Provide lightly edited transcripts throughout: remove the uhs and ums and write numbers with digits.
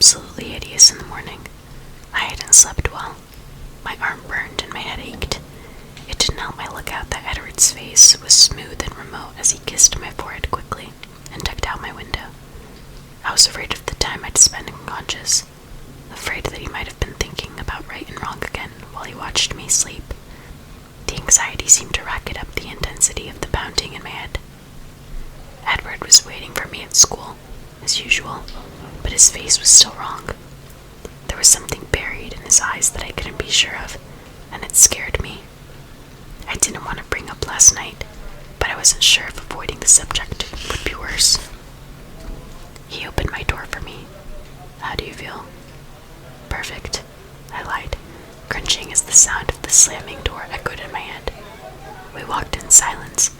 absolutely hideous in the morning. I hadn't slept well. My arm burned and my head ached. It didn't help my lookout that Edward's face was smooth and remote as he kissed my forehead quickly and ducked out my window. I was afraid of the time I'd spent unconscious, afraid that he might have been thinking about right and wrong again while he watched me sleep. The anxiety seemed to racket up the intensity of the pounding in my head. Edward was waiting for me at school, as usual, but his face was still wrong. There was something buried in his eyes that I couldn't be sure of, and it scared me. I didn't want to bring up last night, but I wasn't sure if avoiding the subject would be worse. He opened my door for me. "How do you feel?" "Perfect," I lied, cringing as the sound of the slamming door echoed in my head. We walked in silence,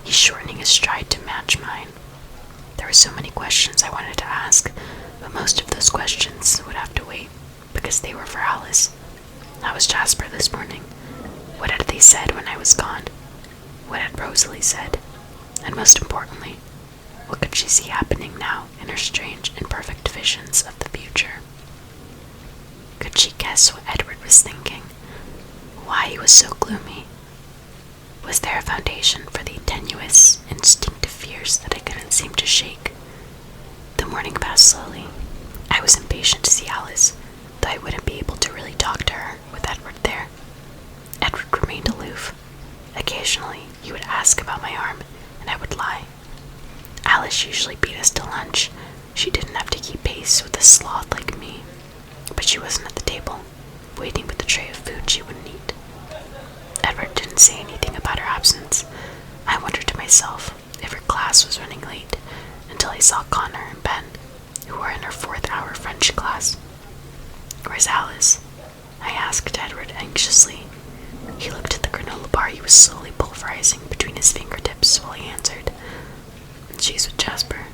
he shortening his stride to match mine. There were so many questions I wanted to ask, but most of those questions would have to wait, because they were for Alice. How was Jasper this morning? What had they said when I was gone? What had Rosalie said? And most importantly, what could she see happening now in her strange, imperfect visions of the future? Could she guess what Edward was thinking? Why he was so gloomy? Was there a foundation for the tenuous, instinctive fears that I couldn't seem to shake? The morning passed slowly. I was impatient to see Alice, though I wouldn't be able to really talk to her with Edward there. Edward remained aloof. Occasionally, he would ask about my arm, and I would lie. Alice usually beat us to lunch. She didn't have to keep pace with a sloth like me. But she wasn't at the table, waiting with the tray of food she wouldn't eat. Edward didn't say anything about her absence. I wondered to myself if her class was running late, until I saw Connor and Ben, who were in her 4th-hour French class. "Where's Alice?" I asked Edward anxiously. He looked at the granola bar he was slowly pulverizing between his fingertips while he answered, "She's with Jasper."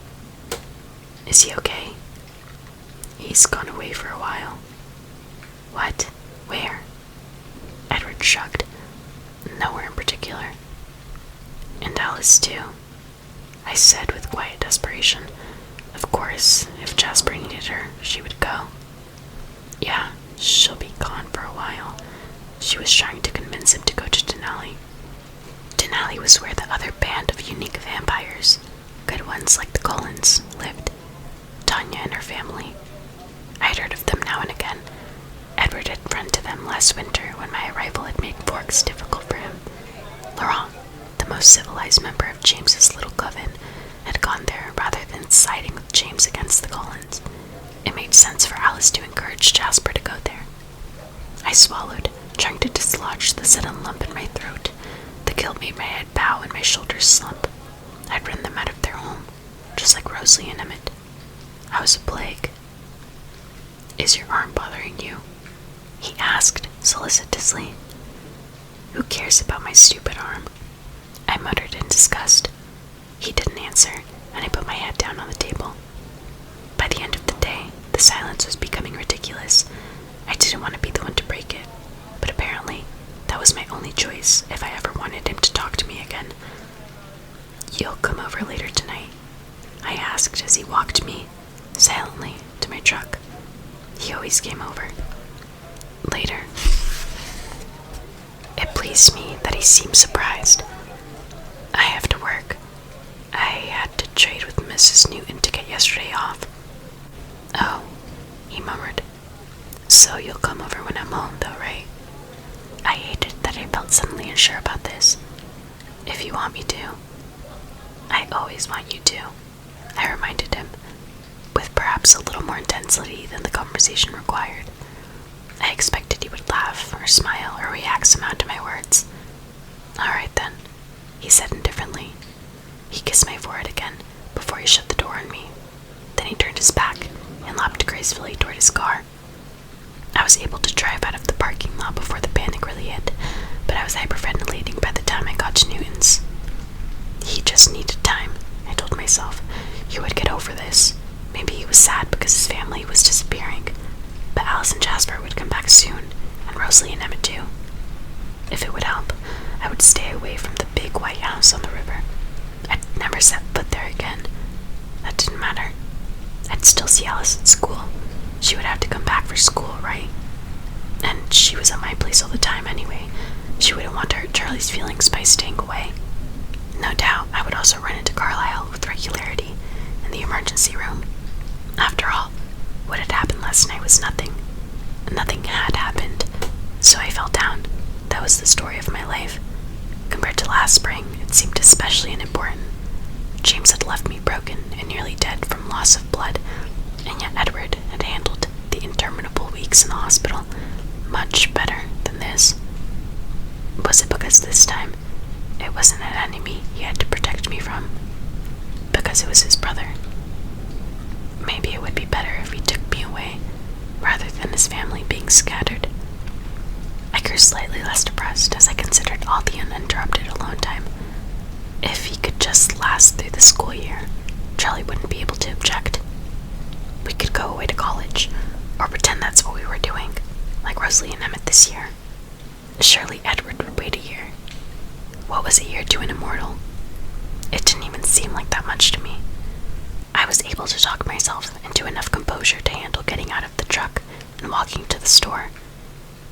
"Is he okay?" "He's gone away for a while." "What? Where?" Edward shrugged. "Nowhere in particular." "And Alice too," I said with quiet desperation. Of course, if Jasper needed her, she would go. "Yeah, she'll be gone for a while." She was trying to convince him to go to Denali. Denali was where the other band of unique vampires, good ones like the Cullens, lived. Tanya and her family. I had heard of them now and again. Edward had run to them last winter when my arrival had made Forks difficult for him. Laurent, the most civilized member of James's little coven, had gone there rather than siding with James against the Cullens. It made sense for Alice to encourage Jasper to go there. I swallowed, trying to dislodge the sudden lump in my throat. The guilt made my head bow and my shoulders slump. I'd run them out of their home, just like Rosalie and Emmett. I was a plague. "Is your arm bothering you?" he asked solicitously. "Who cares about my stupid arm?" I muttered in disgust. He didn't answer, and I put my head down on the table. By the end of the day, the silence was becoming ridiculous. I didn't want to be the one to break it, but apparently that was my only choice if I ever wanted him to talk to me again. "You'll come over later tonight?" I asked as he walked me, silently, to my truck. He always came over. Later. It pleased me that he seemed surprised. "I have to work. I had to trade with Mrs. Newton to get yesterday off." "Oh," he murmured. "So you'll come over when I'm home, though, right?" I hated that I felt suddenly unsure about this. "If you want me to." "I always want you to," I reminded him, with perhaps a little more intensity than the conversation required. I expected he would laugh or smile or react somehow to my words. "All right then," he said indifferently. He kissed my forehead again before he shut the door on me. Then he turned his back and lapped gracefully toward his car. I was able to drive out of the parking lot before the panic really hit, but I was hyperventilating by the time I got to Newton's. He just needed time, I told myself. He would get over this. Maybe he was sad because his family was disappearing, but Alice and Jasper would come back soon, and Rosalie and Emmett too. If it would help, I would stay away from the big white house on the river. I'd never set foot there again. That didn't matter. I'd still see Alice at school. She would have to come back for school, right? And she was at my place all the time anyway. She wouldn't want to hurt Charlie's feelings by staying away. No doubt, I would also run into Carlisle with regularity in the emergency room. After all, what had happened last night was nothing. Nothing had happened, so I fell down. That was the story of my life. Compared to last spring, it seemed especially unimportant. James had left me broken and nearly dead from loss of blood, and yet Edward had handled the interminable weeks in the hospital much better than this. Was it because this time it wasn't an enemy he had to protect me from? Because it was his brother? Maybe it would be better if he took me away, rather than his family being scattered. I grew slightly less depressed as I considered all the uninterrupted alone time. If he could just last through the school year, Charlie wouldn't be able to object. We could go away to college, or pretend that's what we were doing, like Rosalie and Emmett this year. Surely Edward would wait a year. What was a year to an immortal? It didn't even seem like that much to me. I was able to talk myself into enough composure to handle getting out of the truck and walking to the store.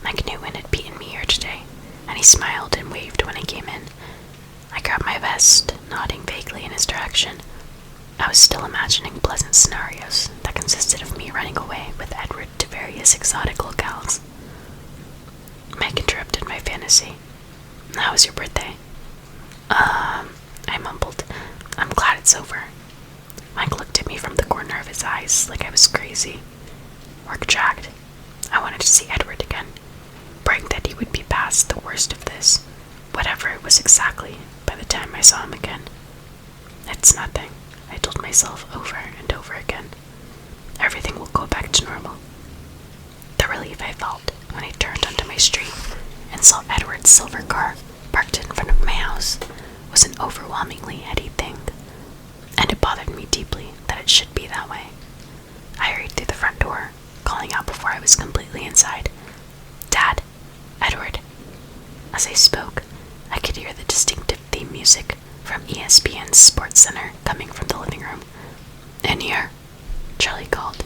Mike Newman had beaten me here today, and he smiled and waved when I came in. I grabbed my vest, nodding vaguely in his direction. I was still imagining pleasant scenarios that consisted of me running away with Edward to various exotic locales. Mike interrupted my fantasy. How was your birthday? I mumbled. I'm glad it's over. Mike looked at me from the corner of his eyes like I was crazy. Work dragged. I wanted to see Edward again, praying that he would be past the worst of this, whatever it was exactly, by the time I saw him again. It's nothing, I told myself over and over again. Everything will go back to normal. The relief I felt when I turned onto my street and saw Edward's silver car parked in front of my house was an overwhelmingly heady thing, and it bothered me deeply that it should be that way. I hurried through the front door, calling out before I was completely inside. Dad! Edward! As I spoke, I could hear the distinctive theme music from ESPN's Sports Center coming from the living room. In here, Charlie called.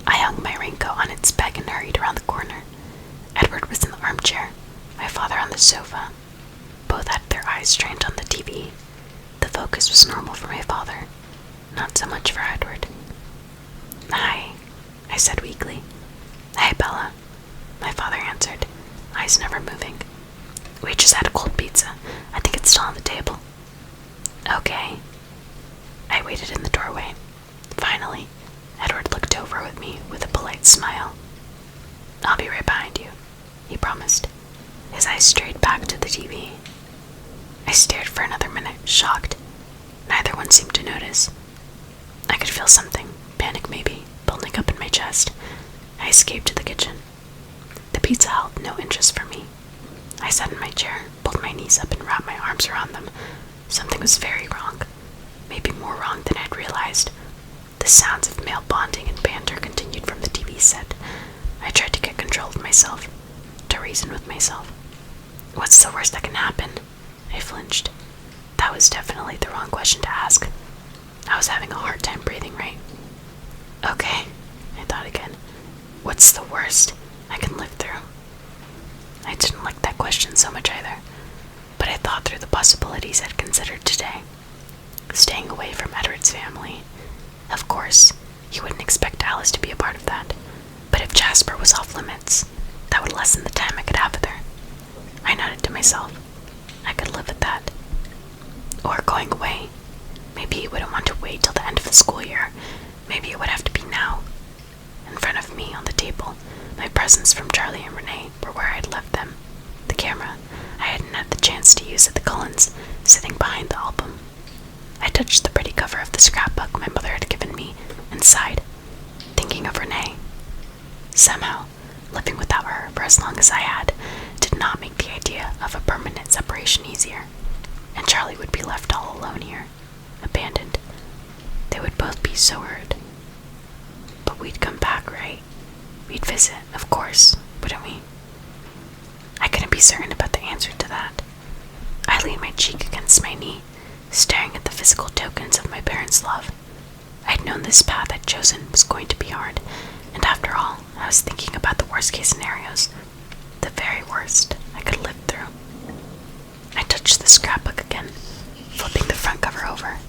I hung my raincoat on its peg and hurried around the corner. Edward was in the armchair, my father on the sofa. Both had their eyes trained on the TV. The focus was normal for my father, not so much for Edward. Hi, I said weakly. Hey, Bella, my father answered, eyes never moving. We just had a cold pizza. I think it's still on the table. Okay. I waited in the doorway. Finally, Edward looked over at me with a polite smile. I'll be right behind you, he promised. His eyes strayed back to the TV. I stared for another minute, shocked. Neither one seemed to notice. I could feel something, panic maybe, building up in my chest. I escaped to the kitchen. The pizza held no interest for me. I sat in my chair, pulled my knees up and wrapped my arms around them. Something was very wrong. Maybe more wrong than I'd realized. The sounds of male bonding and banter continued from the TV set. I tried to get control of myself, to reason with myself. What's the worst that can happen? I flinched. That was definitely the wrong question to ask. I was having a hard time breathing right. Okay, I thought again. What's the worst I can live through? I didn't like that question so much either, but I thought through the possibilities I'd considered today. Staying away from Edward's family. Of course, he wouldn't expect Alice to be a part of that, but if Jasper was off limits, that would lessen the time I could have with her. I nodded to myself. I could live with that. Or going away. Maybe he wouldn't want to wait till the end of the school year. Maybe it would have to be now. In front of me on the table, my presents from Charlie and Renee were where I had left them. The camera I hadn't had the chance to use at the Cullens, sitting behind the album. I touched the pretty cover of the scrapbook my mother had given me and sighed, thinking of Renee. Somehow, living without her for as long as I had did not make the idea of a permanent separation easier, and Charlie would be left all alone here, abandoned. They would both be so hurt. But we'd come back, right? We'd visit, of course, wouldn't we? I couldn't be certain about the answer to that. I leaned my cheek against my knee, staring at the physical tokens of my parents' love. I'd I've known this path I'd chosen was going to be hard, and after all, I was thinking about the worst-case scenarios, the very worst I could live through. I touched the scrapbook again, flipping the front cover over.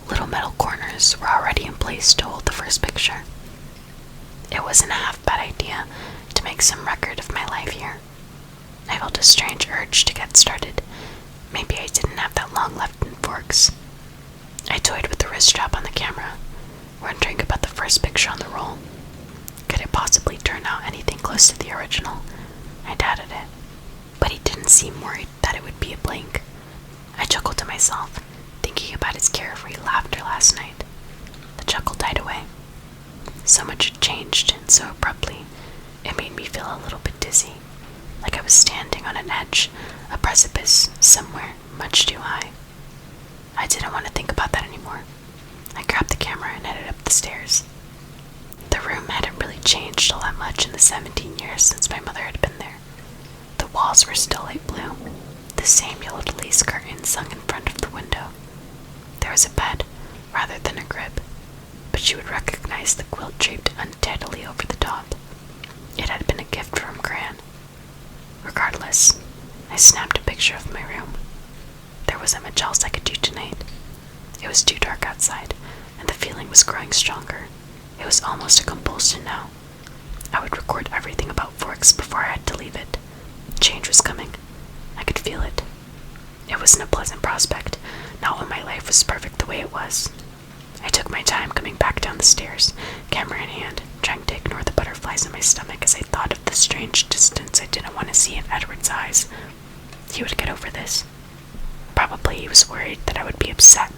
Little metal corners were already in place to hold the first picture. It wasn't a half-bad idea to make some record of my life here. I felt a strange urge to get started. Maybe I didn't have that long left in forks. I toyed with the wrist strap on the camera, wondering about the first picture on the roll. Could it possibly turn out anything close to the original? I doubted it, but he didn't seem worried that it would be a blank. I chuckled to myself, thinking about his carefree laughter last night. The chuckle died away. So much had changed, and so abruptly, it made me feel a little bit dizzy, like I was standing on an edge, a precipice, somewhere much too high. I didn't want to think about that anymore. I grabbed the camera and headed up the stairs. The room hadn't really changed all that much in the 17 years since my mother had been there. The walls were still light blue, the same yellowed lace curtains hung in front of the window. There was a bed, rather than a crib, but you would recognize the quilt draped untidily over the top. It had been a gift from Gran. Regardless, I snapped a picture of my room. There wasn't much else I could do tonight. It was too dark outside, and the feeling was growing stronger. It was almost a compulsion now. I would record everything about Forks before I had to leave it. Change was coming. I could feel it. It wasn't a pleasant prospect, not when my life was perfect the way it was. I took my time coming back down the stairs, camera in hand, trying to ignore the butterflies in my stomach as I thought of the strange distance I didn't want to see in Edward's eyes. He would get over this. Probably he was worried that I would be upset.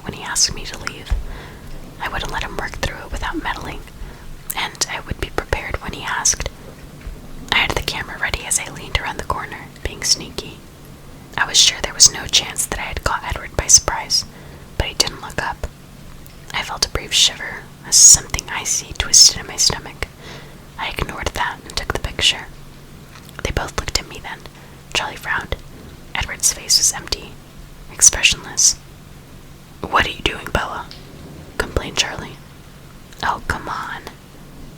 When he asked me to leave. I wouldn't let him work through it without meddling, and I would be prepared when he asked. I had the camera ready as I leaned around the corner, being sneaky. I was sure there was no chance that I had caught Edward by surprise, but he didn't look up. I felt a brief shiver as something icy twisted in my stomach. I ignored that and took the picture. They both looked at me then. Charlie frowned. Edward's face was empty, expressionless. "What are you doing, Bella?" complained Charlie. "Oh, come on."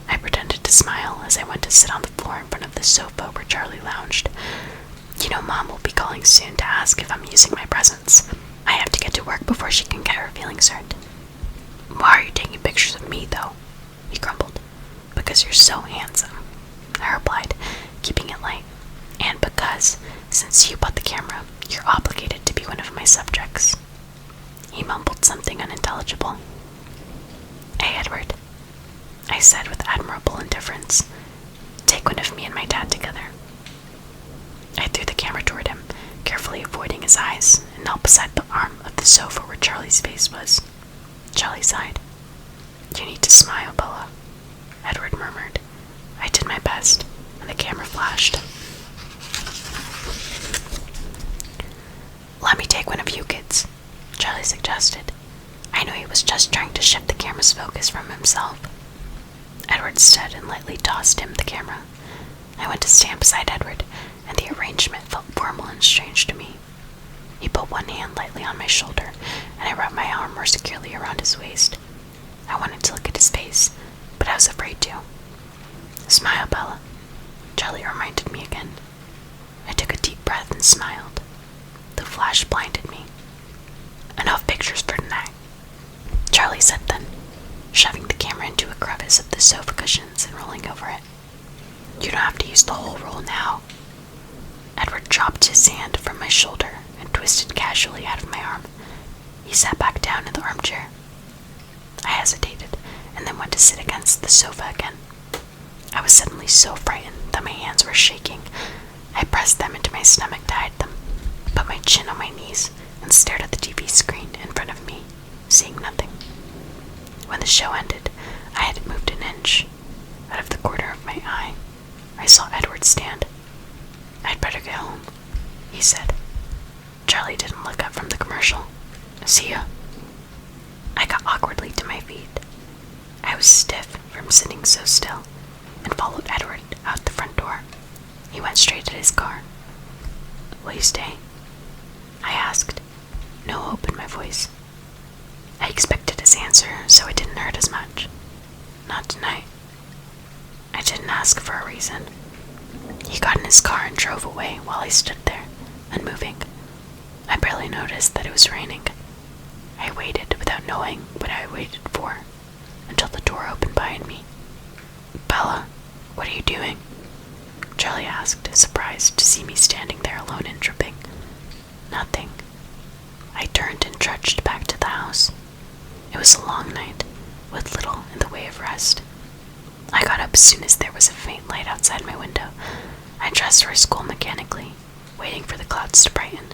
I pretended to smile as I went to sit on the floor in front of the sofa where Charlie lounged. "You know Mom will be calling soon to ask if I'm using my presents. I have to get to work before she can get her feelings hurt." "Why are you taking pictures of me, though?" he grumbled. "Because you're so handsome," I replied, keeping it light. "And because, since you bought the camera, you're obligated to be one of my subjects." He mumbled something unintelligible. "Hey, Edward," I said with admirable indifference. "Take one of me and my dad together." I threw the camera toward him, carefully avoiding his eyes, and knelt beside the arm of the sofa where Charlie's face was. Charlie sighed. "You need to smile, Bella," Edward murmured. I did my best, and the camera flashed. "Let me take one of you kids," Charlie suggested. I knew he was just trying to shift the camera's focus from himself. Edward stood and lightly tossed him the camera. I went to stand beside Edward, and the arrangement felt formal and strange to me. He put one hand lightly on my shoulder, and I wrapped my arm more securely around his waist. I wanted to look at his face, but I was afraid to. "Smile, Bella," Charlie reminded me again. I took a deep breath and smiled. The flash blinded me. "Enough pictures for tonight," Charlie said then, shoving the camera into a crevice of the sofa cushions and rolling over it. "You don't have to use the whole roll now." Edward dropped his hand from my shoulder and twisted casually out of my arm. He sat back down in the armchair. I hesitated and then went to sit against the sofa again. I was suddenly so frightened that my hands were shaking. I pressed them into my stomach to hide them, put my chin on my knees, and stared at the TV screen in front of me, seeing nothing. When the show ended, I hadn't moved an inch. Out of the corner of my eye, I saw Edward stand. "I'd better get home," he said. Charlie didn't look up from the commercial. "See ya." I got awkwardly to my feet. I was stiff from sitting so still, and followed Edward out the front door. He went straight to his car. "Will you stay?" I asked, no hope in my voice. I expected his answer, so it didn't hurt as much. Not tonight. I didn't ask for a reason. He got in his car and drove away while I stood there, unmoving. I barely noticed that it was raining. I waited without knowing what I waited for, until the door opened behind me. "Bella, what are you doing?" Charlie asked, surprised to see me standing there alone and dripping. "Nothing." I turned and trudged back to the house. It was a long night, with little in the way of rest. I got up as soon as there was a faint light outside my window. I dressed for school mechanically, waiting for the clouds to brighten.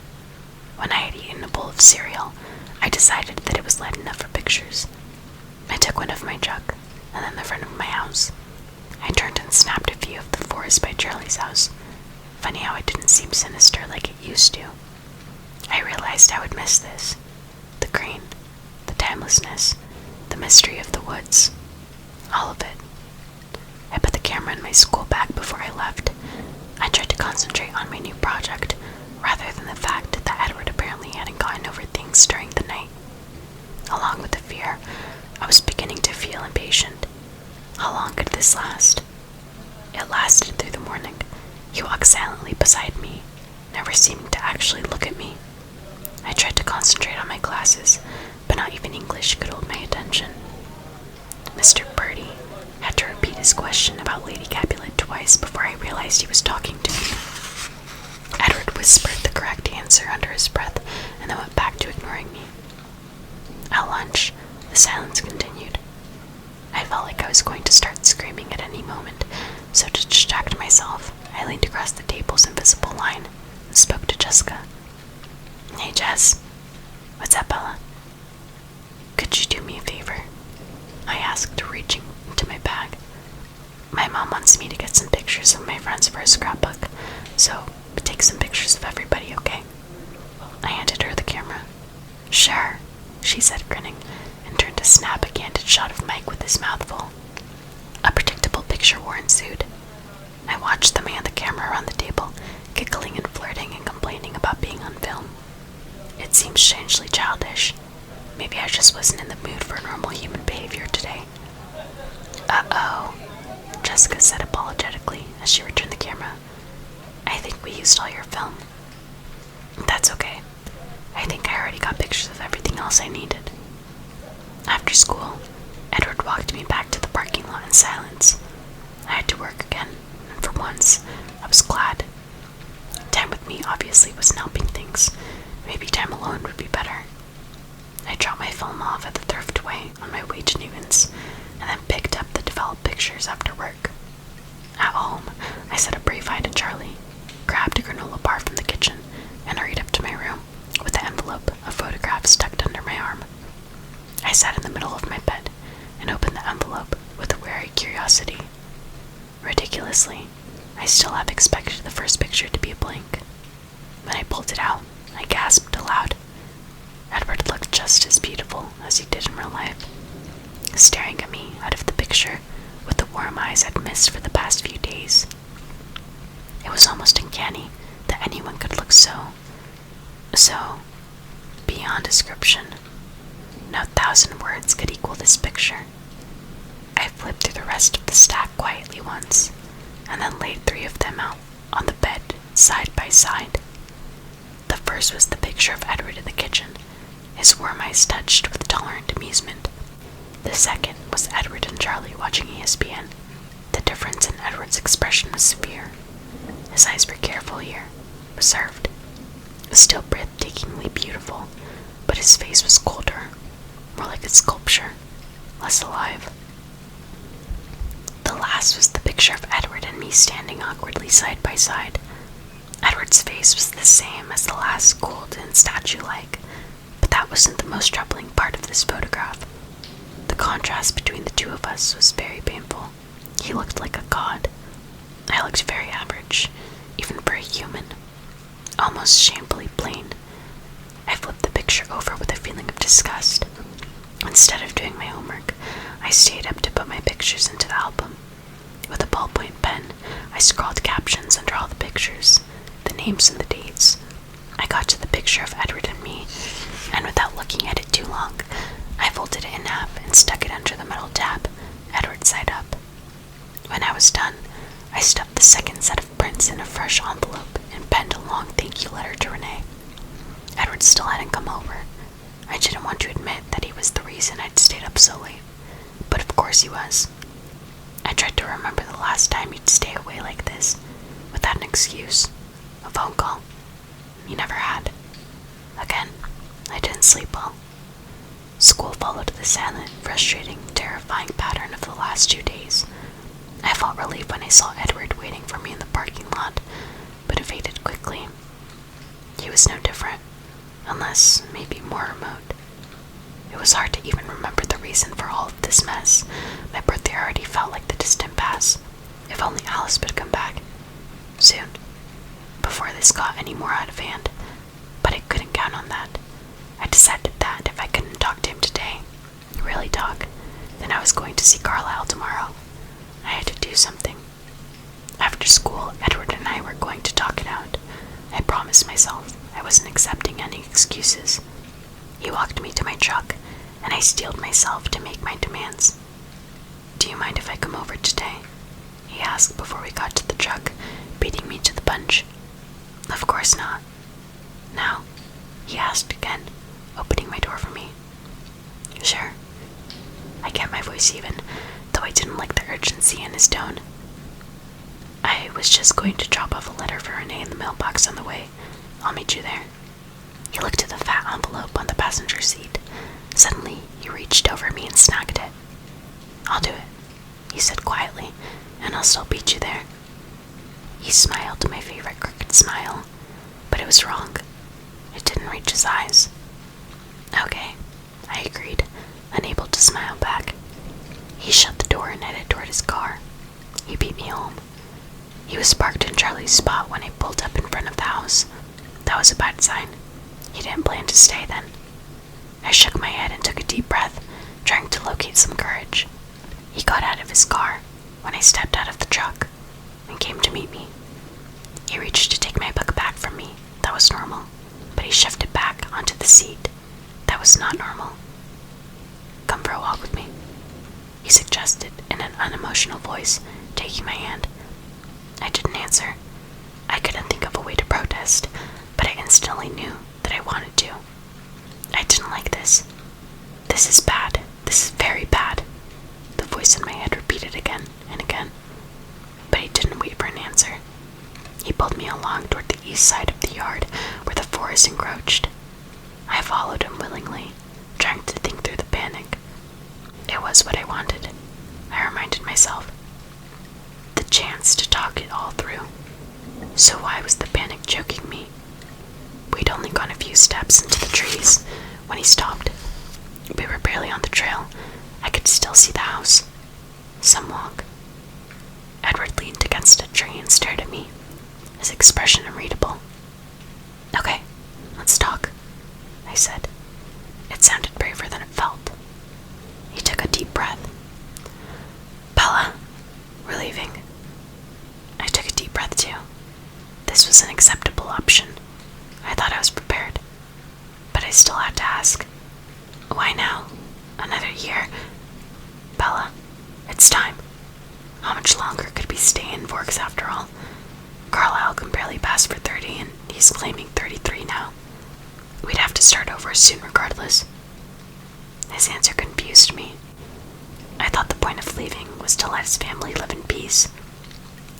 When I had eaten a bowl of cereal, I decided that it was light enough for pictures. I took one of my jug, and then the front of my house. I turned and snapped a view of the forest by Charlie's house. Funny how it didn't seem sinister like it used to. I realized I would miss this. The green, the timelessness, the mystery of the woods. All of it. I put the camera in my school bag before I left. I tried to concentrate on my new project, rather than the fact that Edward apparently hadn't gotten over things during the night. Along with the fear, I was beginning to feel impatient. How long could this last? It lasted through the morning. He walked silently beside me, never seeming to actually look at me. I tried to concentrate on my classes, but not even English could hold my attention. Mr. Birdie had to repeat his question about Lady Capulet twice before I realized he was talking to me. Edward whispered the correct answer under his breath and then went back to ignoring me. At lunch, the silence continued. I felt like I was going to start screaming at any moment, so to distract myself, I leaned across the table's invisible line and spoke to Jessica. "Hey, Jess." "What's up, Bella?" "Could you do me a favor?" I asked, reaching into my bag. "My mom wants me to get some pictures of my friends for a scrapbook, so take some pictures of everybody, okay?" I handed her the camera. "Sure," she said, grinning, and turned to snap a candid shot of Mike with his mouth full. A predictable picture war ensued. I watched them hand the camera around the table, giggling and flirting and complaining about being on film. It seemed strangely childish. Maybe I just wasn't in the mood for normal human behavior today. "Uh-oh," Jessica said apologetically as she returned the camera. "I think we used all your film." "That's okay. I think I already got pictures of everything else I needed." After school, Edward walked me back to the parking lot in silence. I had to work again, and for once, I was glad. Time with me obviously wasn't helping things. Maybe time alone would be better. I dropped my film off at the Thriftway on my way to Newton's, and then picked up the developed pictures after work. At home, I said a brief hi to Charlie, grabbed a granola bar from the kitchen, and hurried up to my room with the envelope of photographs tucked under my arm. I sat in the middle of my bed and opened the envelope with a wary curiosity. Ridiculously, I still have expected the first picture to be a blank. When I pulled it out, I gasped aloud. Edward looked just as beautiful as he did in real life, staring at me out of the picture with the warm eyes I'd missed for the past few days. It was almost uncanny that anyone could look so beyond description. No 1,000 words could equal this picture. I flipped through the rest of the stack quietly once, and then laid 3 of them out on the bed, side by side. The first was the picture of Edward in the kitchen, his warm eyes touched with tolerant amusement. The second was Edward and Charlie watching ESPN. The difference in Edward's expression was severe. His eyes were careful here, reserved, still breathtakingly beautiful, but his face was colder, more like a sculpture, less alive. The last was the picture of Edward and me standing awkwardly side by side. Edward's face was the same as the last, cold and statue-like, but that wasn't the most troubling part of this photograph. The contrast between the two of us was very painful. He looked like a god. I looked very average, even for a human, almost shamefully plain. I flipped the picture over with a feeling of disgust. Instead of doing my homework, I stayed up to put my pictures into the album. With a ballpoint pen, I scrawled captions under all the pictures, the names and the dates. I got to the picture of Edward and me, and without looking at it too long, I and stuck it under the metal tap, Edward side up. When I was done, I stuffed the second set of prints in a fresh envelope and penned a long thank you letter to Renee. Edward still hadn't come over. I didn't want to admit that he was the reason I'd stayed up so late, but of course he was. I tried to remember the last time he'd stay away like this, without an excuse, a phone call. He never had. Again, I didn't sleep well. School followed the silent, frustrating, terrifying pattern of the last 2 days. I felt relief when I saw Edward waiting for me in the parking lot, but it faded quickly. He was no different, unless maybe more remote. It was hard to even remember the reason for all of this mess. My birthday already felt like the distant past. If only Alice would come back. Soon. Before this got any more out of hand. But I couldn't count on that. I decided that if I couldn't talk to him today, really talk, then I was going to see Carlisle tomorrow. I had to do something. After school, Edward and I were going to talk it out. I promised myself I wasn't accepting any excuses. He walked me to my truck, and I steeled myself to make my demands. "Do you mind if I come over today?" he asked before we got to the truck, beating me to the punch. "Of course not." "Now?" he asked again, opening my door for me. "Sure." I kept my voice even, though I didn't like the urgency in his tone. "I was just going to drop off a letter for Renee in the mailbox on the way. I'll meet you there." He looked at the fat envelope on the passenger seat. Suddenly, he reached over me and snagged it. "I'll do it," he said quietly, "and I'll still beat you there." He smiled my favorite crooked smile, but it was wrong. It didn't reach his eyes. "Okay," I agreed, unable to smile back. He shut the door and headed toward his car. He beat me home. He was parked in Charlie's spot when I pulled up in front of the house. That was a bad sign. He didn't plan to stay then. I shook my head and took a deep breath, trying to locate some courage. He got out of his car when I stepped out of the truck and came to meet me. He reached to take my book back from me. That was normal, but he shoved it back onto the seat. That was not normal. "Come for a walk with me," he suggested in an unemotional voice, taking my hand. I didn't answer. I couldn't think of a way to protest, but I instantly knew that I wanted to. I didn't like this. "This is bad. This is very bad," the voice in my head repeated again and again. But he didn't wait for an answer. He pulled me along toward the east side of the yard where the forest encroached. I followed him willingly, trying to think through the panic. It was what I wanted, I reminded myself. The chance to talk it all through. So why was the panic choking me? We'd only gone a few steps into the trees when he stopped. We were barely on the trail. I could still see the house. Some walk. Edward leaned against a tree and stared at me, his expression unreadable. "Okay, let's talk," I said. It sounded braver than it felt. He took a deep breath. "Bella, we're leaving." I took a deep breath too. This was an acceptable option. I thought I was prepared, but I still had to ask. "Why now? Another year?" "Bella, it's time. How much longer could we stay in Forks after all? Carlisle can barely pass for 30, and he's claiming 33 now. We'd have to start over soon regardless." His answer confused me. I thought the point of leaving was to let his family live in peace.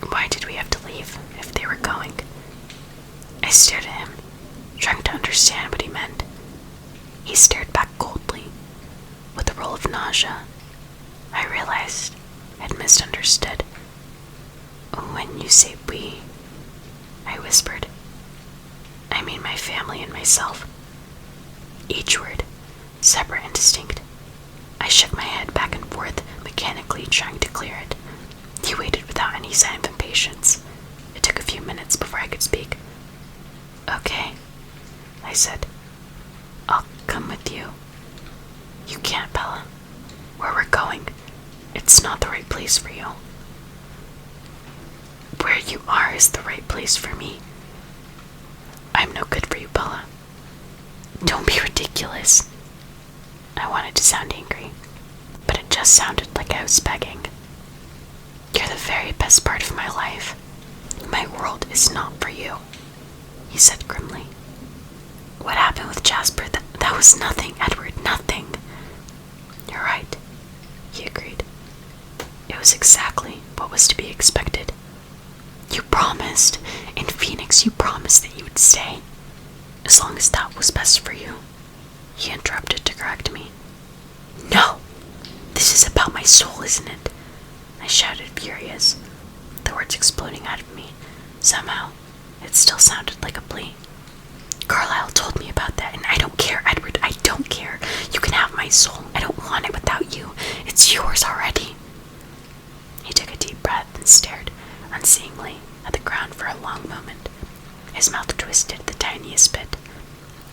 Why did we have to leave if they were going? I stared at him, trying to understand what he meant. He stared back coldly, with a roll of nausea. I realized I'd misunderstood. "When you say we," I whispered, "I mean my family and myself." Each word, separate and distinct. I shook my head back and forth, mechanically trying to clear it. He waited without any sign of impatience. It took a few minutes before I could speak. "Okay," I said. "I'll come with you." "You can't, Bella. Where we're going, it's not the right place for you." "Where you are is the right place for me. I'm no good for you, Bella." "Don't be ridiculous." I wanted to sound angry, It just sounded like I was begging. You're the very best part of my life. My world is not for you, he said grimly. What happened with Jasper? That was nothing, Edward, nothing. You're right, he agreed. It was exactly what was to be expected. You promised. In Phoenix, you promised that you would stay. As long as that was best for you. He interrupted to correct me. No! This is about my soul, isn't it? I shouted, furious, the words exploding out of me. Somehow, it still sounded like a plea. Carlisle told me about that, and I don't care, Edward. I don't care. You can have my soul. I don't want it without you. It's yours already. He took a deep breath and stared unseeingly at the ground for a long moment. His mouth twisted the tiniest bit.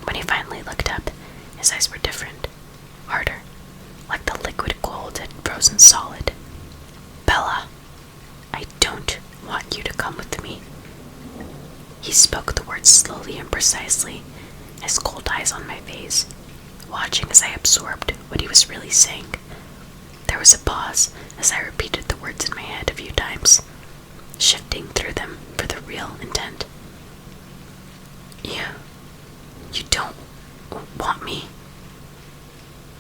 When he finally looked up, his eyes were different, harder, like the liquid gold had frozen solid. Bella, I don't want you to come with me. He spoke the words slowly and precisely, his cold eyes on my face, watching as I absorbed what he was really saying. There was a pause as I repeated the words in my head a few times, shifting through them for the real intent. You don't want me?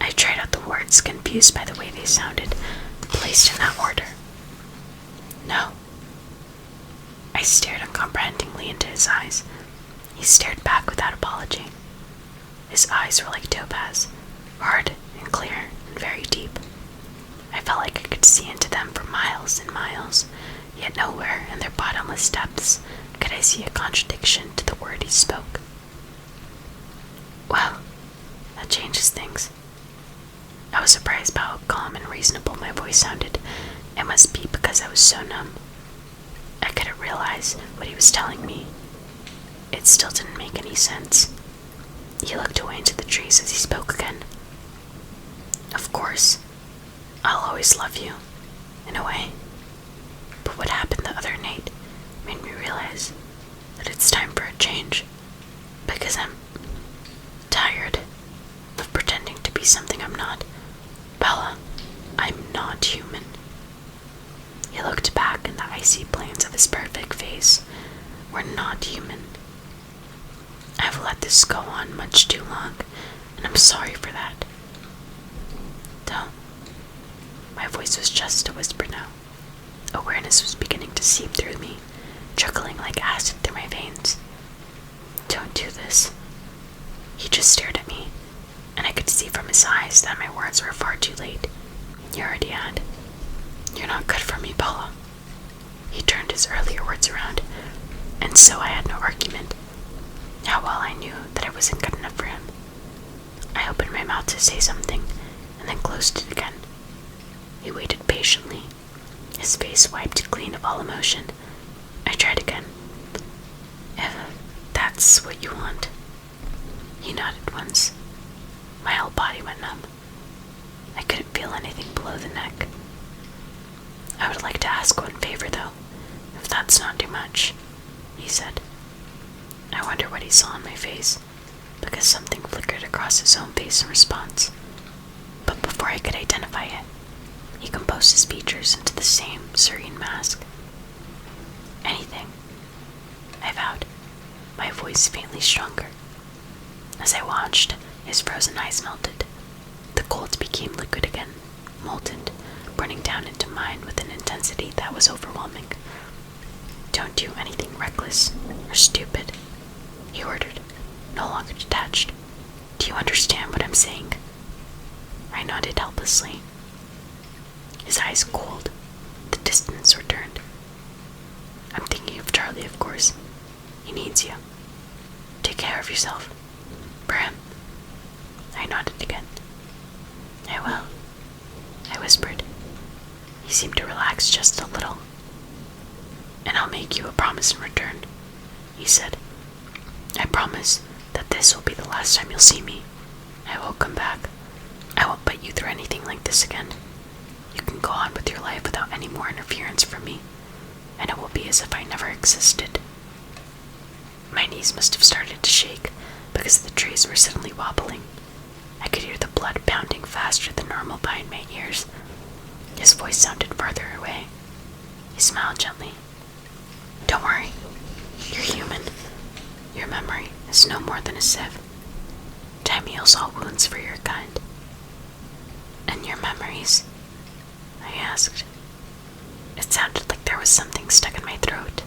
I tried out the words, confused by the way they sounded, placed in that order. No. I stared uncomprehendingly into his eyes. He stared back without apology. His eyes were like topaz, hard and clear and very deep. I felt like I could see into them for miles and miles, yet nowhere in their bottomless depths could I see a contradiction to the word he spoke. Well, that changes things. I was surprised by how calm and reasonable my voice sounded. It must be because I was so numb. I couldn't realize what he was telling me. It still didn't make any sense. He looked away into the trees as he spoke again. Of course, I'll always love you, in a way. But what happened the other night made me realize that it's time for a change. Because I'm tired of pretending to be something I'm not. Bella, I'm not human. He looked back, and the icy planes of his perfect face were not human. I've let this go on much too long, and I'm sorry for that. Don't. My voice was just a whisper now. Awareness was beginning to seep through me, trickling like acid through my veins. Don't do this. He just stared at me, and I could see from his eyes that my words were far too late. You already had. You're not good for me, Bella. He turned his earlier words around, and so I had no argument. How well I knew that I wasn't good enough for him. I opened my mouth to say something, and then closed it again. He waited patiently, his face wiped clean of all emotion. I tried again. If that's what you want. He nodded once. My whole body went numb. I couldn't feel anything below the neck. I would like to ask one favor, though, if that's not too much, he said. I wonder what he saw on my face, because something flickered across his own face in response. But before I could identify it, he composed his features into the same serene mask. Anything, I vowed, my voice faintly stronger. As I watched, his frozen eyes melted. The cold became liquid again, molten, burning down into mine with an intensity that was overwhelming. Don't do anything reckless or stupid, he ordered, no longer detached. Do you understand what I'm saying? I nodded helplessly. His eyes cooled. The distance returned. I'm thinking of Charlie, of course. He needs you. Take care of yourself. For him. I nodded again. I will, I whispered. He seemed to relax just a little. And I'll make you a promise in return, he said. I promise that this will be the last time you'll see me. I will come back. I won't put you through anything like this again. You can go on with your life without any more interference from me, and it will be as if I never existed. My knees must have started to shake because the trees were suddenly wobbling. I could hear the blood pounding faster than normal behind my ears. His voice sounded farther away. He smiled gently. Don't worry. You're human. Your memory is no more than a sieve. Time heals all wounds for your kind. And your memories? I asked. It sounded like there was something stuck in my throat,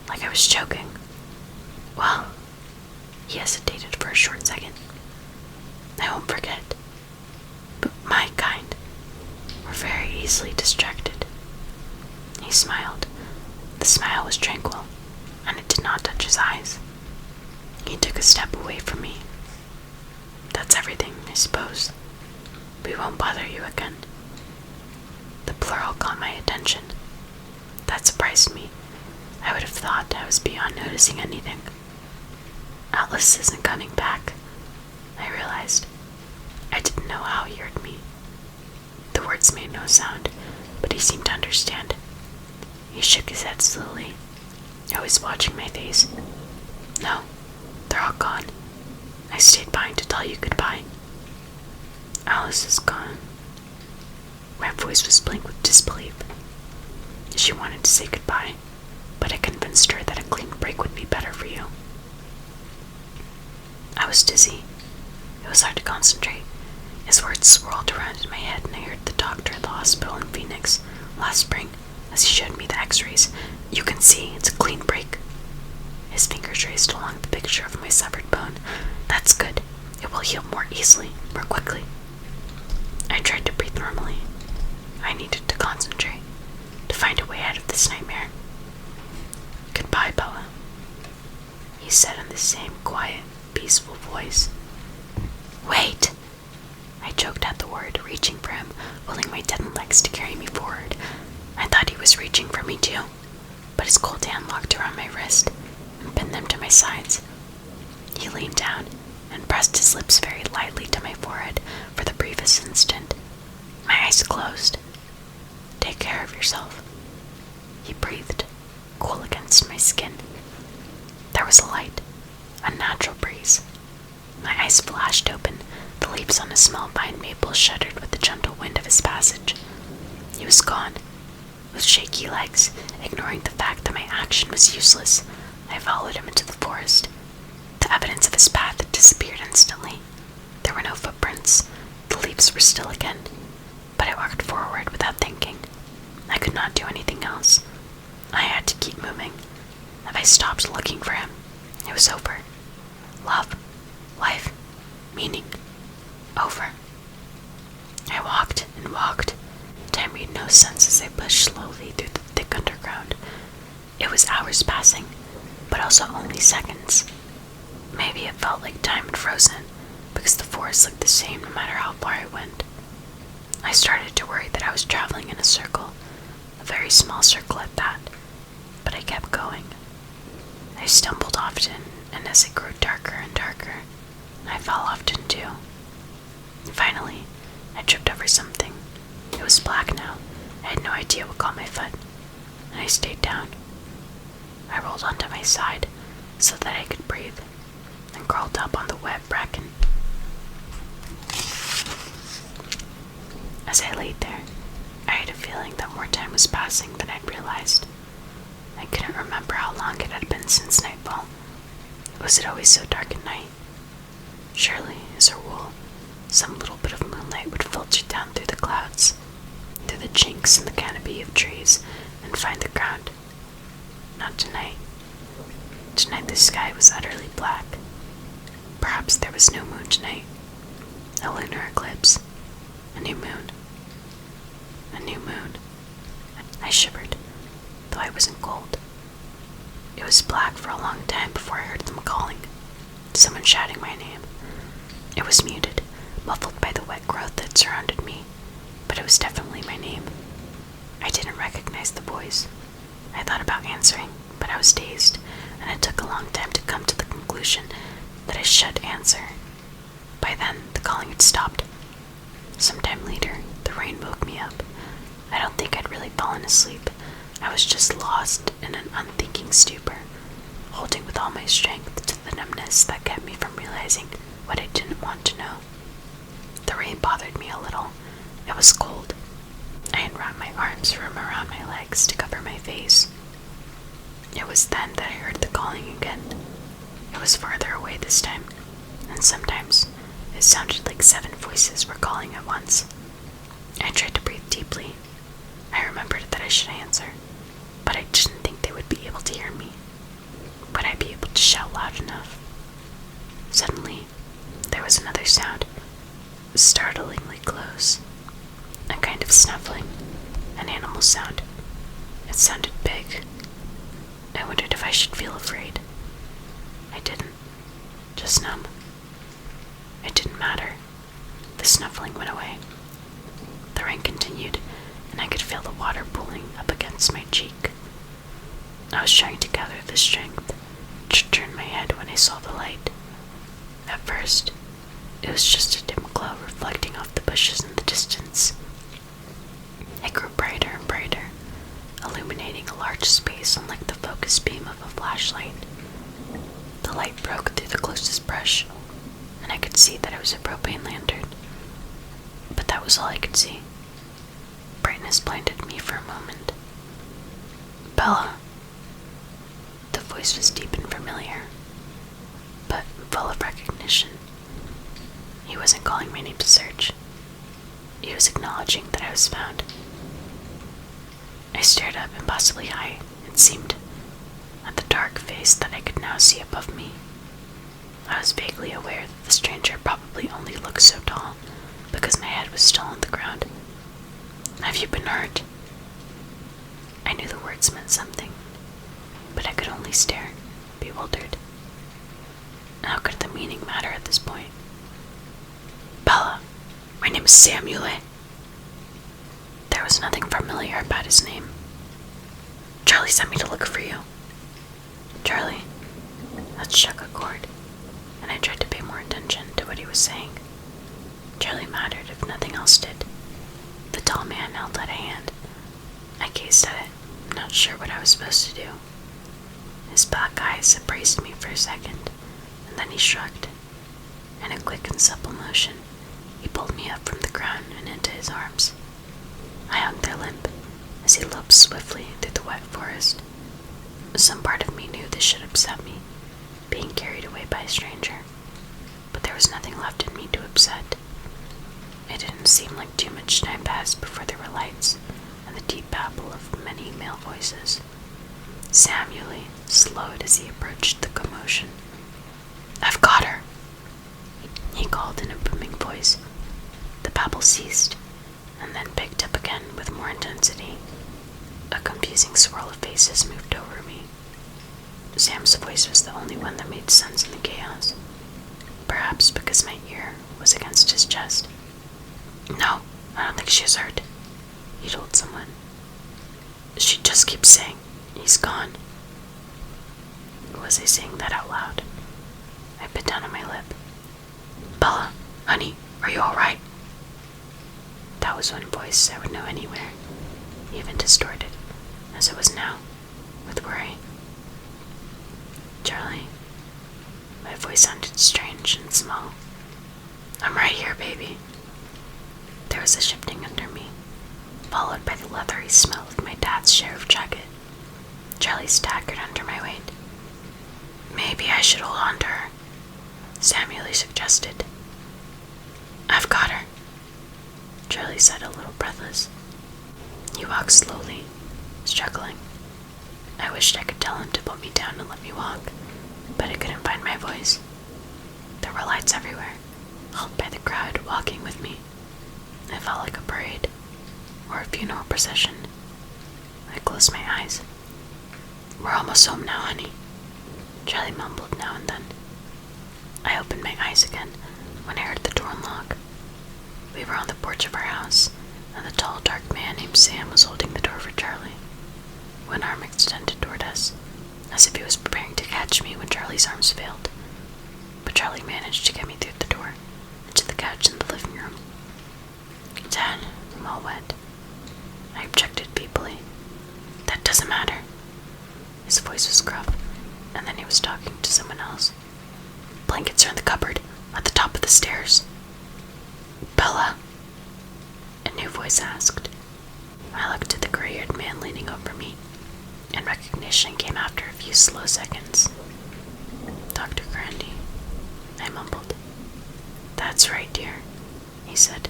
like I was choking. Well, he hesitated for a short second. I won't forget. But my kind were very easily distracted. He smiled. The smile was tranquil, and it did not touch his eyes. He took a step away from me. That's everything, I suppose. We won't bother you again. The plural caught my attention. That surprised me. I would have thought I was beyond noticing anything. Atlas isn't coming back, I realized. I didn't know how he heard me. The words made no sound, but he seemed to understand. He shook his head slowly, always watching my face. No, they're all gone. I stayed behind to tell you goodbye. Alice is gone. My voice was blank with disbelief. She wanted to say goodbye, but I convinced her that a clean break would be better for you. I was dizzy. It was hard to concentrate. His words swirled around in my head, and I heard the doctor at the hospital in Phoenix last spring as he showed me the x-rays. You can see it's a clean break. His fingers raced along the picture of my severed bone. That's good. It will heal more easily, more quickly. I tried to breathe normally. I needed to concentrate, to find a way out of this nightmare. Goodbye, Bella, he said in the same quiet, peaceful voice. Wait! I choked out the word, reaching for him, pulling my deadened legs to carry me forward. I thought he was reaching for me too, but his cold hand locked around my wrist and pinned them to my sides. He leaned down and pressed his lips very lightly to my forehead for the briefest instant. My eyes closed. Take care of yourself, he breathed, cool against my skin. There was a light, a natural breeze. My eyes flashed open. The leaves on a small pine maple shuddered with the gentle wind of his passage. He was gone. With shaky legs, ignoring the fact that my action was useless, I followed him into the forest. The evidence of his path had disappeared instantly. There were no footprints. The leaves were still again. But I walked forward without thinking. I could not do anything else. I had to keep moving. If I stopped looking for him, it was over. Love, life, meaning, over. I walked and walked. Time made no sense as I pushed slowly through the thick underground. It was hours passing, but also only seconds. Maybe it felt like time had frozen, because the forest looked the same no matter how far I went. I started to worry that I was traveling in a circle, a very small circle at that, but I kept going. I stumbled often, and as it grew darker and darker, I fell often too. Finally, I tripped over something. It was black now. I had no idea what caught my foot, and I stayed down. I rolled onto my side so that I could breathe, and crawled up on the wet bracken. As I laid there, I had a feeling that more time was passing than I'd realized. I couldn't remember how long it had been since nightfall. Was it always so dark at night? Surely, as a rule, some little bit of moonlight would filter down through the clouds, through the chinks in the canopy of trees, and find the ground. Not tonight. Tonight the sky was utterly black. Perhaps there was no moon tonight. A lunar eclipse. A new moon. A new moon. I shivered, though I wasn't cold. It was black for a long time before I heard them calling. Someone shouting my name. It was muted, muffled by the wet growth that surrounded me, but it was definitely my name. I didn't recognize the voice. I thought about answering, but I was dazed, and it took a long time to come to the conclusion that I should answer. By then, the calling had stopped. Sometime later, the rain woke me up. I don't think I'd really fallen asleep. I was just lost in an unthinking stupor, holding with all my strength to the numbness that kept me from realizing what I didn't want to know. The rain face. It was then that I heard the calling again. It was farther away this time, and sometimes it sounded like 7 voices were calling at once. I tried to breathe deeply. I remembered that I should answer, but I didn't think they would be able to hear me. Would I be able to shout loud enough? Suddenly, there was another sound, startlingly close. A kind of snuffling, an animal sound. It sounded big. I wondered if I should feel afraid. I didn't. Just numb. It didn't matter. The snuffling went away. The rain continued, and I could feel the water pooling up against my cheek. I was trying to gather the strength to turn my head when I saw the light. At first, it was just a dim glow reflecting off the bushes in the distance. It grew brighter and brighter, illuminating a large space unlike the focus beam of a flashlight. The light broke through the closest brush, and I could see that it was a propane lantern. But that was all I could see. Brightness blinded me for a moment. Bella. The voice was deep and familiar, but full of recognition. He wasn't calling my name to search. He was acknowledging that I was found. I stared up impossibly high, it seemed, at the dark face that I could now see above me. I was vaguely aware that the stranger probably only looked so tall because my head was still on the ground. Have you been hurt? I knew the words meant something, but I could only stare, bewildered. How could the meaning matter at this point? Bella, my name is Samuel. There was nothing familiar about his name. Charlie sent me to look for you. Charlie. That struck a chord, and I tried to pay more attention to what he was saying. Charlie mattered if nothing else did. The tall man held out a hand. I gazed at it, not sure what I was supposed to do. His black eyes appraised me for a second, and then he shrugged. In a quick and supple motion, he pulled me up from the ground and into his arms. I hung there limp as he loped swiftly through the wet forest. Some part of me knew this should upset me, being carried away by a stranger, but there was nothing left in me to upset. It didn't seem like too much time passed before there were lights and the deep babble of many male voices. Samuel slowed as he approached the commotion. I've got her, he called in a booming voice. The babble ceased, and then picked up again with more intensity. A confusing swirl of faces moved over me. Sam's voice was the only one that made sense in the chaos, perhaps because my ear was against his chest. No, I don't think she's hurt, he told someone. She just keeps saying, he's gone. Was I saying that out loud? I bit down on my lip. Bella, honey, are you alright? That was one voice I would know anywhere, even distorted, as it was now, with worry. Charlie. My voice sounded strange and small. I'm right here, baby. There was a shifting under me, followed by the leathery smell of my dad's sheriff jacket. Charlie staggered under my weight. Maybe I should hold on to her, Samuel suggested. I've got her, Charlie said, a little breathless. He walked slowly, struggling. I wished I could tell him to put me down and let me walk, but I couldn't find my voice. There were lights everywhere, held by the crowd walking with me. It felt like a parade, or a funeral procession. I closed my eyes. We're almost home now, honey, Charlie mumbled now and then. I opened my eyes again when I heard the door unlock. We were on the porch of our house, and the tall, dark man named Sam was holding the door for Charlie. One arm extended toward us, as if he was preparing to catch me when Charlie's arms failed. But Charlie managed to get me through the door, into the couch in the living room. Dad, I'm all wet, I objected feebly. That doesn't matter. His voice was gruff, and then he was talking to someone else. Blankets are in the cupboard, at the top of the stairs. Bella? A new voice asked. I looked at the gray-haired man leaning over me. Recognition came after a few slow seconds. Dr. Grundy, I mumbled. That's right, dear, he said.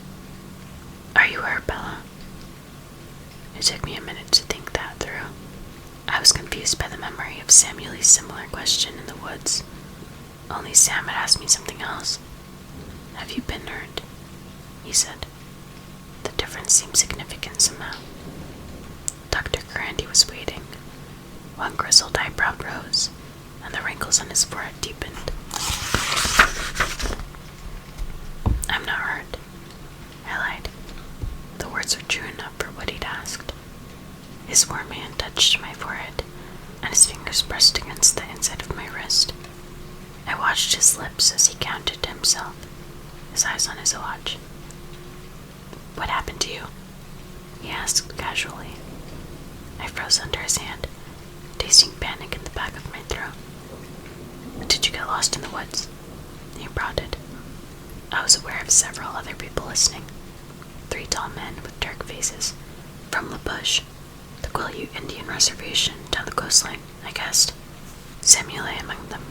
Are you Arabella? It took me a minute to think that through. I was confused by the memory of Samuel's similar question in the woods. Only Sam had asked me something else. Have you been hurt? He said. The difference seemed significant somehow. Dr. Grundy was waiting. One grizzled eyebrow rose, and the wrinkles on his forehead deepened. I'm not hurt, I lied. The words were true enough for what he'd asked. His warm hand touched my forehead, and his fingers pressed against the inside of my wrist. I watched his lips as he counted to himself, his eyes on his watch. What happened to you? He asked casually. I froze under his hand, tasting panic in the back of my throat. Did you get lost in the woods? He prodded. I was aware of several other people listening. 3 tall men with dark faces. From La Bush, the Quileute Indian Reservation down the coastline, I guessed. Samuel among them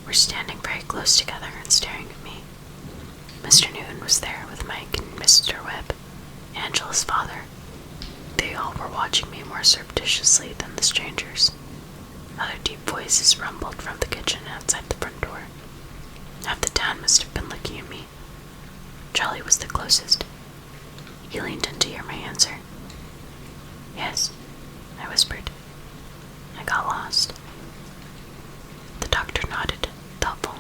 were standing very close together and staring at me. Mr. Newton was there with Mike and Mr. Webb, Angela's father. They all were watching me more surreptitiously than the strangers. Other deep voices rumbled from the kitchen outside the front door. Half the town must have been looking at me. Charlie was the closest. He leaned in to hear my answer. Yes, I whispered. I got lost. The doctor nodded, thoughtful,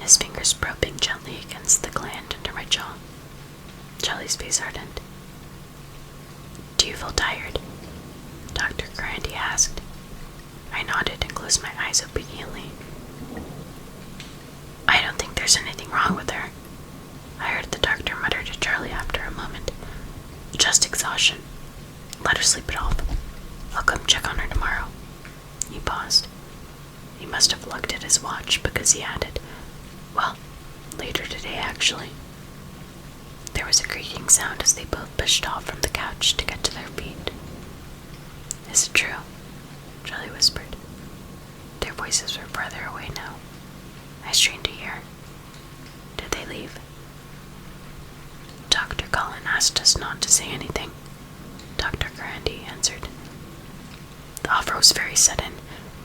his fingers probing gently against the gland under my jaw. Charlie's face hardened. Do you feel tired? Dr. Grundy asked. I nodded and closed my eyes obediently. I don't think there's anything wrong with her, I heard the doctor mutter to Charlie after a moment. Just exhaustion. Let her sleep it off. I'll come check on her tomorrow. He paused. He must have looked at his watch because he added, well, later today actually. There was a creaking sound as they both pushed off from the couch to get to their feet. Is it true? Charlie whispered. Their voices were further away now. I strained to hear. Did they leave? Dr. Cullen asked us not to say anything, Dr. Grundy answered. The offer was very sudden.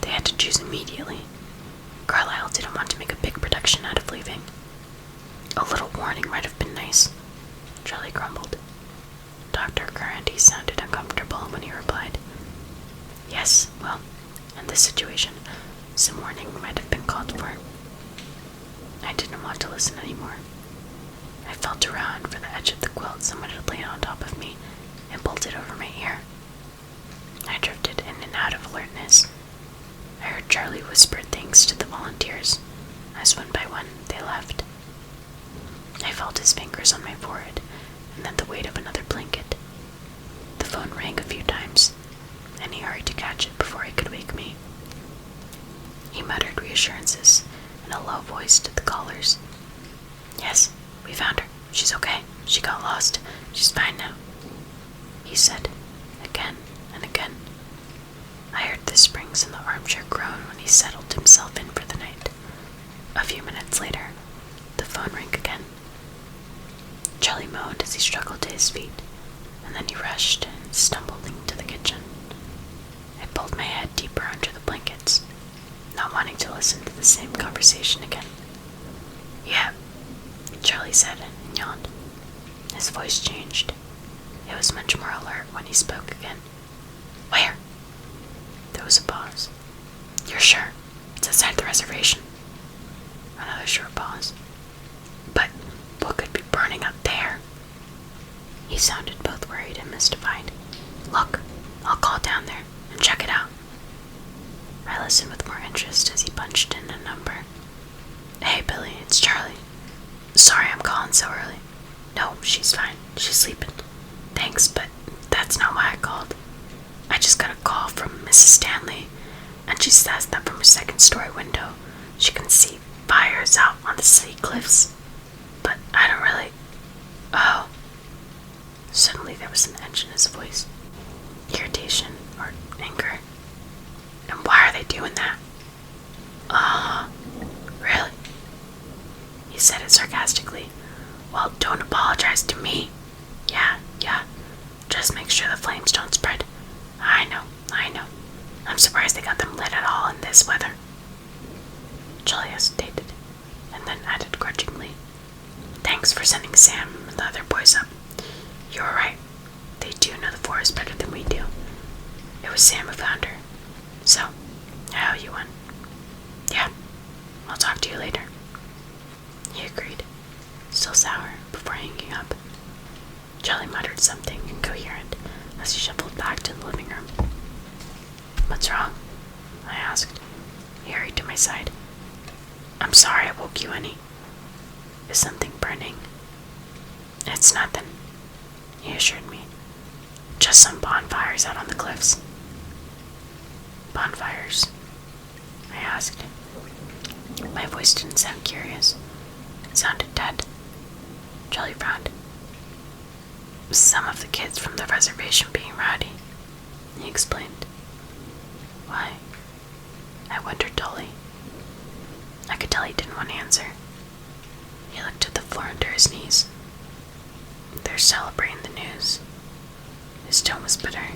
They had to choose immediately. Carlyle didn't want to make a big production out of leaving. A little warning might have been nice, Charlie grumbled. Dr. Grundy sounded uncomfortable when he replied, Yes, well, in this situation, some warning might have been called for. I didn't want to listen anymore. I felt around for the edge of the quilt someone had laid on top of me and pulled it over my ear. I drifted in and out of alertness. I heard Charlie whisper things to the volunteers, as one by one they left. I felt his fingers on my forehead, and then the weight of another blanket. The phone rang a few times, and he hurried to catch it before he could wake me. He muttered reassurances in a low voice to the callers. Yes, we found her. She's okay. She got lost. She's fine now, he said, again and again. I heard the springs in the armchair groan when he settled himself in for the night. A few minutes later, the phone rang again. Charlie moaned as he struggled to his feet, and then he rushed and stumbled into the kitchen. I pulled my head deeper under the blankets, not wanting to listen to the same conversation again. Yeah, Charlie said and yawned. His voice changed. It was much more alert when he spoke again. Where? There was a pause. You're sure? It's outside the reservation. Another short pause. But what could be burning up there? He sounded both worried and mystified. Look, I'll call down there and check it out. I listened with more interest as he punched in a number. Hey, Billy, it's Charlie. Sorry I'm calling so early. No, she's fine. She's sleeping. Thanks, but that's not why I called. I just got a call from Mrs. Stanley, and she says that from her second-story window she can see fires out on the city cliffs. But I don't really... Oh. Suddenly there was an edge in his voice. Irritation or anger. Thanks for sending Sam and the other boys up. You were right. They do know the forest better than we do. It was Sam who found her. So, I owe you one. Yeah, I'll talk to you later. He agreed, still sour, before hanging up. Charlie muttered something incoherent as he shuffled back to the living room. What's wrong? I asked. He hurried to my side. I'm sorry I woke you any. Is something burning? It's nothing, he assured me. Just some bonfires out on the cliffs. Bonfires? I asked. My voice didn't sound curious. It sounded dead. Charlie frowned. Some of the kids from the reservation being rowdy, he explained. Why? I wondered dully. I could tell he didn't want to answer. He looked at the floor under his knees. They're celebrating the news. His tone was bitter.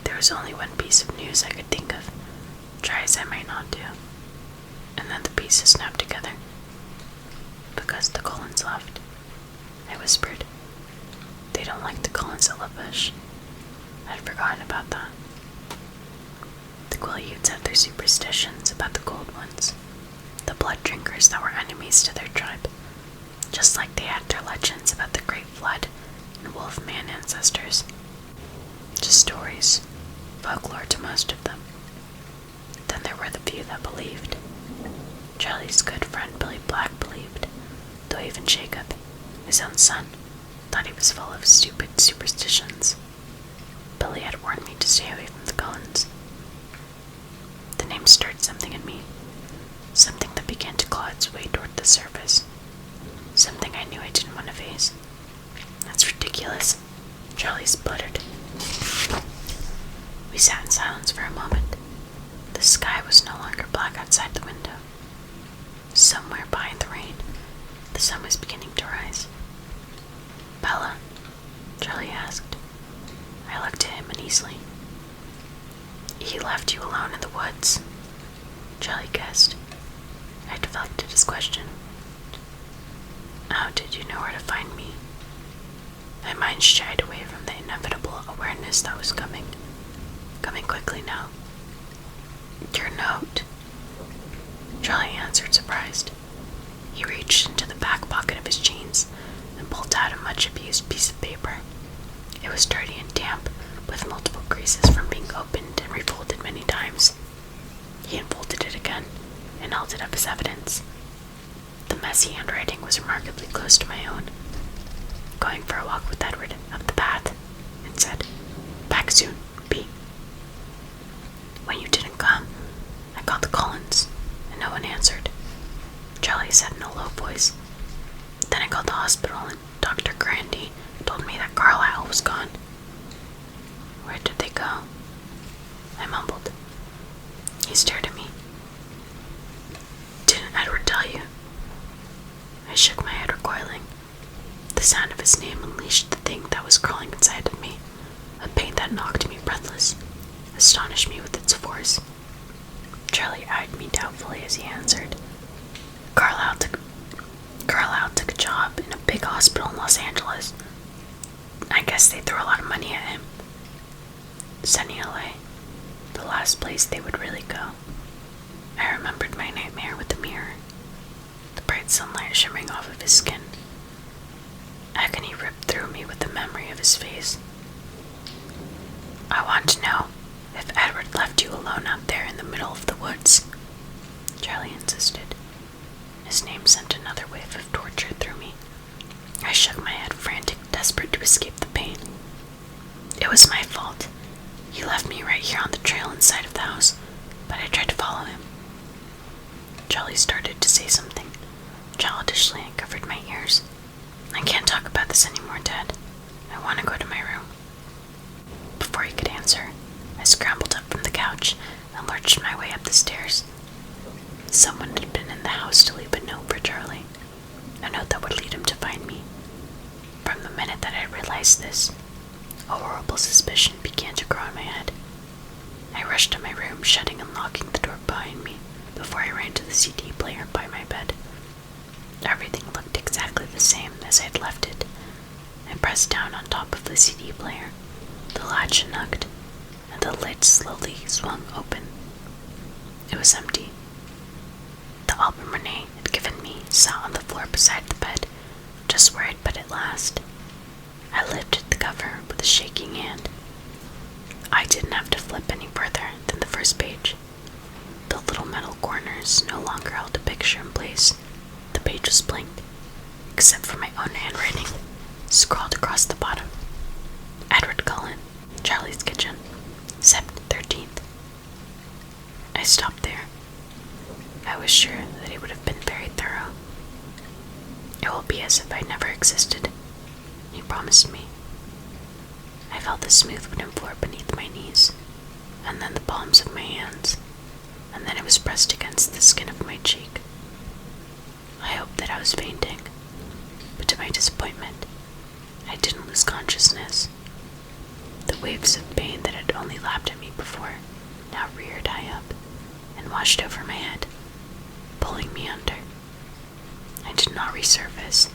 There was only one piece of news I could think of, try as I might not do, and then the pieces snapped together. Because the Cullens left, I whispered. They don't like the Cullens at Labush. I'd forgotten about that. The Quileutes had their superstitions about the Gold Ones, the blood drinkers that were enemies to their tribe, just like they had their legends about the Great Flood and Wolfman ancestors. Just stories, folklore to most of them. Then there were the few that believed. Charlie's good friend Billy Black believed, though even Jacob, his own son, thought he was full of stupid superstitions. Billy had warned me to stay away from the Cullens. The name stirred something in me, something that began to claw its way toward the surface, something I knew I didn't want to face. That's ridiculous, Charlie spluttered. We sat in silence for a moment. The sky was no longer black outside the window. Somewhere behind the rain, the sun was beginning to rise. Bella? Charlie asked. I looked at him uneasily. He left you alone in the woods, Charlie guessed. I deflected his question. How did you know where to find me? My mind shied away from the inevitable awareness that was coming quickly now. Your note, Charlie answered, surprised. He reached into the back pocket of his jeans and pulled out a much-abused piece of paper. It was dirty and damp, with multiple creases from being opened and refolded many times. He unfolded it again and held it up as evidence. The messy handwriting was remarkably close to my own. Going for a walk with Edward up the path, it said, Back soon, B. When you didn't come, I called the Cullens, and no one answered. Charlie said in a low voice. Then I called the hospital, and Dr. Grandy told me that Carlisle was gone. Where did they go? I mumbled. He stared at me. Didn't Edward tell you? I shook my head, recoiling. The sound of his name unleashed the thing that was crawling inside of me, a pain that knocked me breathless, astonished me with its force. Charlie eyed me doubtfully as he answered. Carlisle took a job in a big hospital in Los Angeles. I guess they threw a lot of money at him. Sunny LA, the last place they would really go. I remembered my nightmare with the mirror, the bright sunlight shimmering off of his skin. Agony ripped through me with the memory of his face. I want to know if Edward left you alone out there in the middle of the woods, Charlie insisted. His name sent another wave of torture through me. I shook my head, frantic, desperate to escape the pain. It was my fault. He left me right here on the trail inside of the house, but I tried to follow him. Charlie started to say something, childishly, and covered my ears. I can't talk about this anymore, Dad. I want to go to my room. Before he could answer, I scrambled up from the couch and lurched my way up the stairs. Someone had been in the house to leave a note for Charlie, a note that would lead him to find me. From the minute that I realized this, a horrible suspicion began to grow in my head. I rushed to my room, shutting and locking the door behind me before I ran to the CD player by my bed. Everything looked exactly the same as I had left it. I pressed down on top of the CD player. The latch snugged, and the lid slowly swung open. It was empty. The album Renee had given me sat on the floor beside the bed, just where I'd put it last. I lifted the cover with a shaking hand. I didn't have to flip any further than the first page. The little metal corners no longer held a picture in place. The page was blank, except for my own handwriting, scrawled across the bottom. Edward Cullen, Charlie's Kitchen, Sept 13th. I stopped there. I was sure that he would have been very thorough. It will be as if I never existed, he promised me. I felt the smooth wooden floor beneath my knees, and then the palms of my hands, and then it was pressed against the skin of my cheek. I hoped that I was fainting, but to my disappointment, I didn't lose consciousness. The waves of pain that had only lapped at me before now reared high up and washed over my head, pulling me under. I did not resurface,